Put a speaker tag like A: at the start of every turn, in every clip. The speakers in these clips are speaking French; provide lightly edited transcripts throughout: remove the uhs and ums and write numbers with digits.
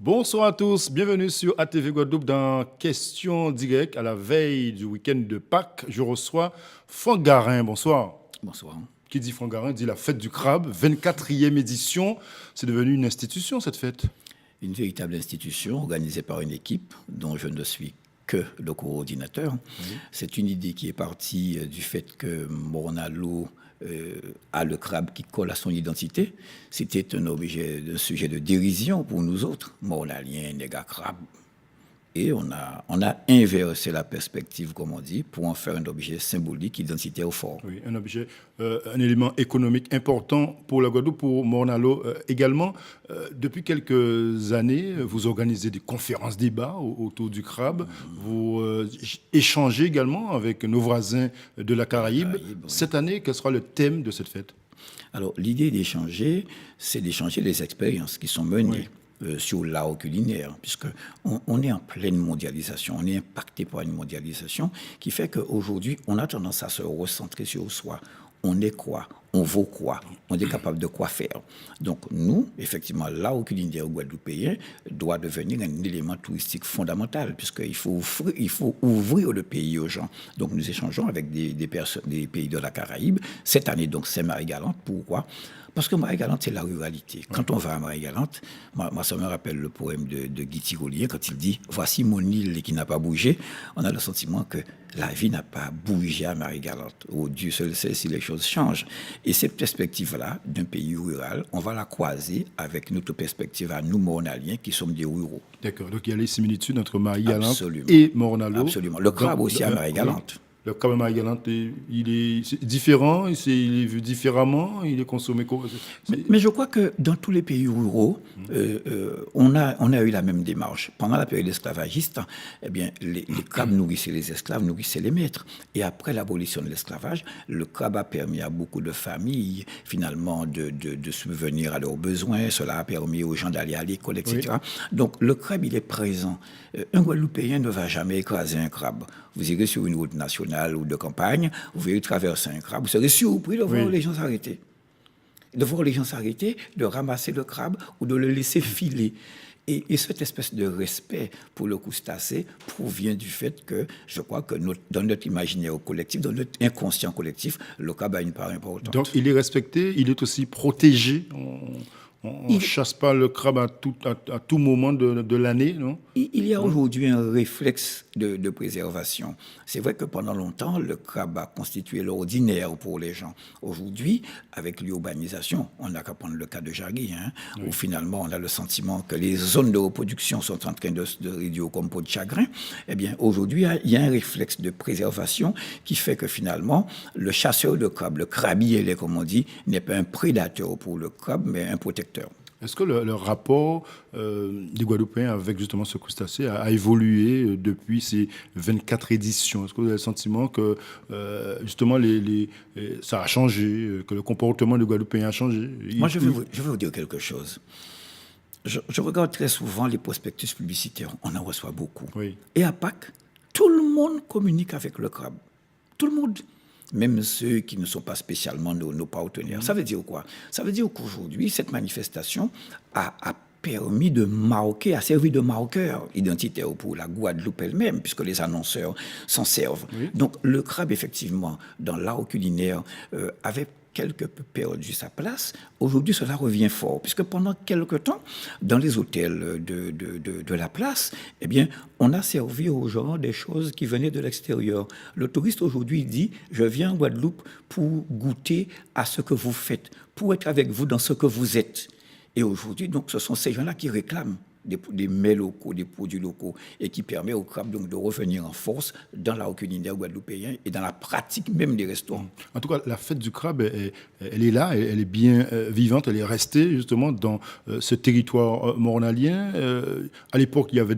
A: Bonsoir à tous, bienvenue sur ATV Guadeloupe dans Question Directe à la veille du week-end de Pâques. Je reçois Franck Garin, bonsoir.
B: Bonsoir.
A: Qui dit Franck Garin dit la fête du crabe, 24e édition. C'est devenu une institution cette fête.
B: Une véritable institution organisée par une équipe dont je ne suis que le coordinateur. C'est une idée qui est partie du fait que Mornalo a le crabe qui colle à son identité. C'était un sujet de dérision pour nous autres, Mornaliens, nègres crabes. Et on a inversé la perspective, comme on dit, pour en faire un objet symbolique, identitaire fort.
A: Oui, un objet, un élément économique important pour la Guadeloupe, pour Mornalo également. Depuis quelques années, vous organisez des conférences débats autour du crabe. Vous échangez également avec nos voisins de la Caraïbe. Cette année, quel sera le thème de cette fête?
B: Alors, l'idée d'échanger, c'est d'échanger les expériences qui sont menées. Sur l'art culinaire, puisque on est en pleine mondialisation, on est impacté par une mondialisation qui fait qu'aujourd'hui, on a tendance à se recentrer sur soi. On est quoi? On vaut quoi? On est capable de quoi faire? Donc nous, effectivement, l'art culinaire guadeloupéen doit devenir un élément touristique fondamental, puisqu'il faut ouvrir le pays aux gens. Donc nous échangeons avec des pays de la Caraïbe. Cette année, donc, c'est Marie-Galante. Pourquoi? Parce que Marie-Galante, c'est la ruralité. Quand on va à Marie-Galante, moi, ça me rappelle le poème de Guy Tirolier, quand il dit « Voici mon île qui n'a pas bougé », on a le sentiment que la vie n'a pas bougé à Marie-Galante. Oh, Dieu seul sait si les choses changent. Et cette perspective-là, d'un pays rural, on va la croiser avec notre perspective à nous, Mornaliens, qui sommes des ruraux.
A: D'accord, donc il y a les similitudes entre Marie-Galante
B: Absolument.
A: et Mornalo.
B: Absolument. Le crabe aussi à Marie-Galante.
A: Oui. Le crabe à Marie-Galante, il est différent, il est vu différemment, il est consommé.
B: Mais je crois que dans tous les pays ruraux, on a eu la même démarche. Pendant la période esclavagiste, eh bien, les crabes nourrissaient les esclaves, nourrissaient les maîtres. Et après l'abolition de l'esclavage, le crabe a permis à beaucoup de familles, finalement, de subvenir à leurs besoins. Cela a permis aux gens d'aller à l'école, etc. Oui. Donc, le crabe, il est présent. Un Guadeloupéen ne va jamais écraser un crabe. Vous irez sur une route nationale ou de campagne, vous verrez traverser un crabe, vous serez surpris de voir les gens s'arrêter. De voir les gens s'arrêter, de ramasser le crabe ou de le laisser filer. Et cette espèce de respect pour le crustacé provient du fait que je crois que dans notre imaginaire collectif, dans notre inconscient collectif, le crabe a une part importante.
A: Donc il est respecté, il est aussi protégé. On ne chasse pas le crabe à tout moment de l'année, non?
B: Il y a aujourd'hui un réflexe de préservation. C'est vrai que pendant longtemps, le crabe a constitué l'ordinaire pour les gens. Aujourd'hui, avec l'urbanisation, on n'a qu'à prendre le cas de Jarry, où finalement on a le sentiment que les zones de reproduction sont en train de réduire comme peau de chagrin. Eh bien, aujourd'hui, il y a un réflexe de préservation qui fait que finalement, le chasseur de crabe, le crabier, comme on dit, n'est pas un prédateur pour le crabe, mais un protecteur.
A: Est-ce que le rapport des Guadeloupéens avec justement ce crustacé a évolué depuis ces 24 éditions? Est-ce que vous avez le sentiment que justement ça a changé, que le comportement des Guadeloupéens a changé?
B: Moi, je vais vous dire quelque chose. Je regarde très souvent les prospectus publicitaires. On en reçoit beaucoup.
A: Oui.
B: Et à Pâques, tout le monde communique avec le crabe. Tout le monde. Même ceux qui ne sont pas spécialement nos partenaires. Ça veut dire quoi? Ça veut dire qu'aujourd'hui, cette manifestation a permis de marquer, a servi de marqueur identitaire pour la Guadeloupe elle-même, puisque les annonceurs s'en servent. Oui. Donc le crabe, effectivement, dans l'art culinaire, avait quelque peu perdu sa place. Aujourd'hui, cela revient fort, puisque pendant quelque temps, dans les hôtels de la place, eh bien, on a servi aux gens des choses qui venaient de l'extérieur. Le touriste aujourd'hui dit « Je viens en Guadeloupe pour goûter à ce que vous faites, pour être avec vous dans ce que vous êtes ». Et aujourd'hui, donc, ce sont ces gens-là qui réclament des mets locaux, des produits locaux, et qui permet au crabe donc de revenir en force dans l'art culinaire guadeloupéen et dans la pratique même des restaurants.
A: En tout cas, la fête du crabe, elle est là, elle est bien vivante, elle est restée justement dans ce territoire mornalien. À l'époque, il y avait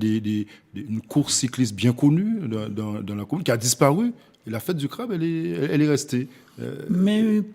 A: une course cycliste bien connue dans la commune qui a disparu. Et la fête du crabe, elle est restée.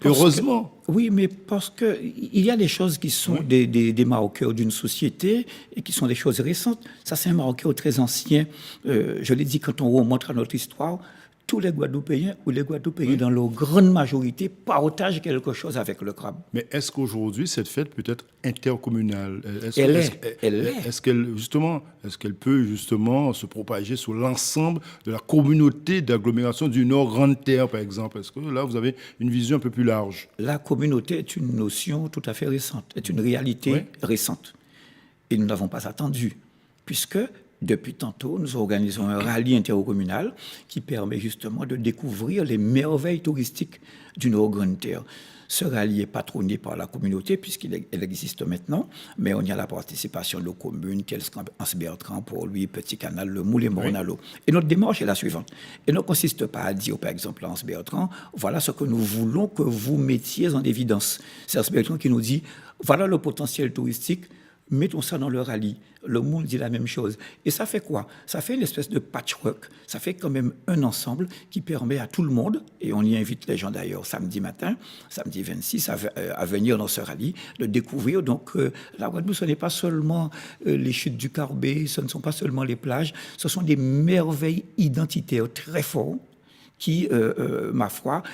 A: Heureusement.
B: Oui, mais parce qu'il y a des choses qui sont des marqueurs d'une société et qui sont des choses récentes. Ça, c'est un marqueur très ancien. Je l'ai dit, quand on remonte à notre histoire, tous les Guadeloupéens ou les Guadeloupéens, dans leur grande majorité, partagent quelque chose avec le crabe.
A: Mais est-ce qu'aujourd'hui, cette fête peut être intercommunale?
B: Elle est.
A: Est-ce qu'elle peut justement se propager sur l'ensemble de la communauté d'agglomération du Nord Grande Terre, par exemple? Est-ce que là, vous avez une vision un peu plus large?
B: La communauté est une notion tout à fait récente, est une réalité récente. Et nous n'avons pas attendu, puisque depuis tantôt, nous organisons un rallye intercommunal qui permet justement de découvrir les merveilles touristiques du Nord Grande Terre. Ce rallye est patronné par la communauté, puisqu'il existe maintenant, mais on y a la participation de communes, Anse-Bertrand, Port-Louis, Petit Canal, Le Moule et Morne-à-l'Eau. Et notre démarche est la suivante. Elle ne consiste pas à dire, par exemple, à Anse-Bertrand, voilà ce que nous voulons que vous mettiez en évidence. C'est Anse-Bertrand qui nous dit, voilà le potentiel touristique, mettons ça dans le rallye. Le monde dit la même chose. Et ça fait quoi? Ça fait une espèce de patchwork. Ça fait quand même un ensemble qui permet à tout le monde, et on y invite les gens d'ailleurs samedi matin, samedi 26, à venir dans ce rallye, de découvrir. Donc la Guadeloupe, ce n'est pas seulement les chutes du Carbet, ce ne sont pas seulement les plages, ce sont des merveilles identitaires très fortes qui, ma foi,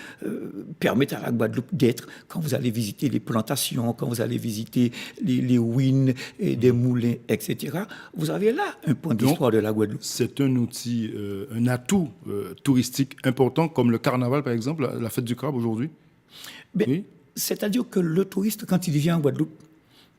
B: permettent à la Guadeloupe d'être, quand vous allez visiter les plantations, quand vous allez visiter les ruines et des moulins, etc., vous avez là un point d'histoire de la Guadeloupe.
A: C'est un outil, un atout touristique important, comme le carnaval, par exemple, la fête du crabe aujourd'hui?
B: Oui. C'est-à-dire que le touriste, quand il vient en Guadeloupe,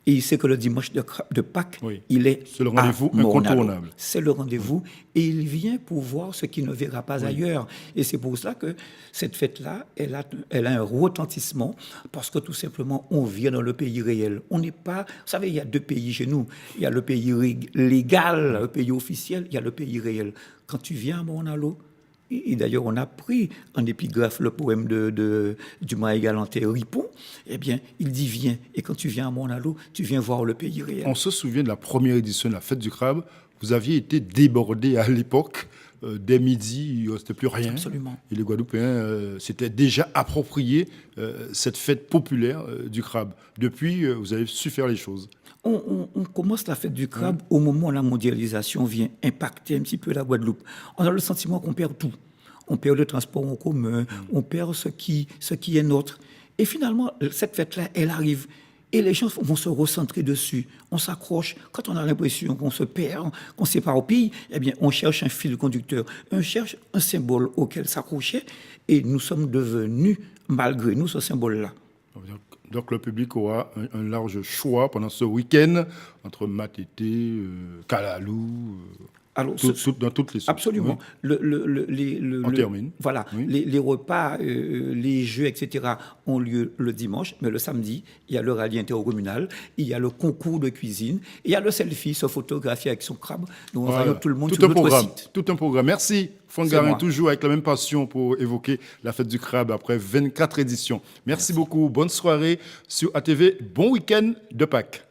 B: et il sait que le dimanche de Pâques, il est
A: le rendez-vous incontournable.
B: C'est le rendez-vous. Et il vient pour voir ce qu'il ne verra pas ailleurs. Et c'est pour cela que cette fête-là, elle a un retentissement, parce que tout simplement, on vient dans le pays réel. On n'est pas... Vous savez, il y a deux pays chez nous. Il y a le pays légal, le pays officiel, il y a le pays réel. Quand tu viens à Morne-à-l'Eau, et d'ailleurs, on a pris en épigraphe le poème du Marie-Galantais Ripon. Eh bien, il dit viens. Et quand tu viens à Morne-à-l'Eau, tu viens voir le pays réel.
A: On se souvient de la première édition de la Fête du Crabe. Vous aviez été débordé à l'époque. Dès midi, il ne restait plus rien.
B: Absolument.
A: Et les Guadeloupéens s'étaient déjà approprié cette fête populaire du crabe. Depuis, vous avez su faire les choses.
B: On commence la fête du crabe au moment où la mondialisation vient impacter un petit peu la Guadeloupe. On a le sentiment qu'on perd tout. On perd le transport en commun, on perd ce qui est nôtre. Et finalement, cette fête-là, elle arrive. Et les gens vont se recentrer dessus. On s'accroche. Quand on a l'impression qu'on se perd, qu'on s'éparpille, eh bien, on cherche un fil conducteur. On cherche un symbole auquel s'accrocher. Et nous sommes devenus, malgré nous, ce symbole-là.
A: Donc le public aura un large choix pendant ce week-end entre Matete, Kalalou,
B: alors,
A: dans toutes les sources.
B: Absolument.
A: Oui. On termine.
B: Voilà. Oui. Les repas, les jeux, etc. ont lieu le dimanche, mais le samedi, il y a le rallye intercommunal, il y a le concours de cuisine, il y a le selfie, se photographier avec son crabe. Donc, on va tout le monde sur notre site.
A: Tout un programme. Merci. Franck Garin, toujours avec la même passion pour évoquer la fête du crabe après 24 éditions. Merci beaucoup. Bonne soirée sur ATV. Bon week-end de Pâques.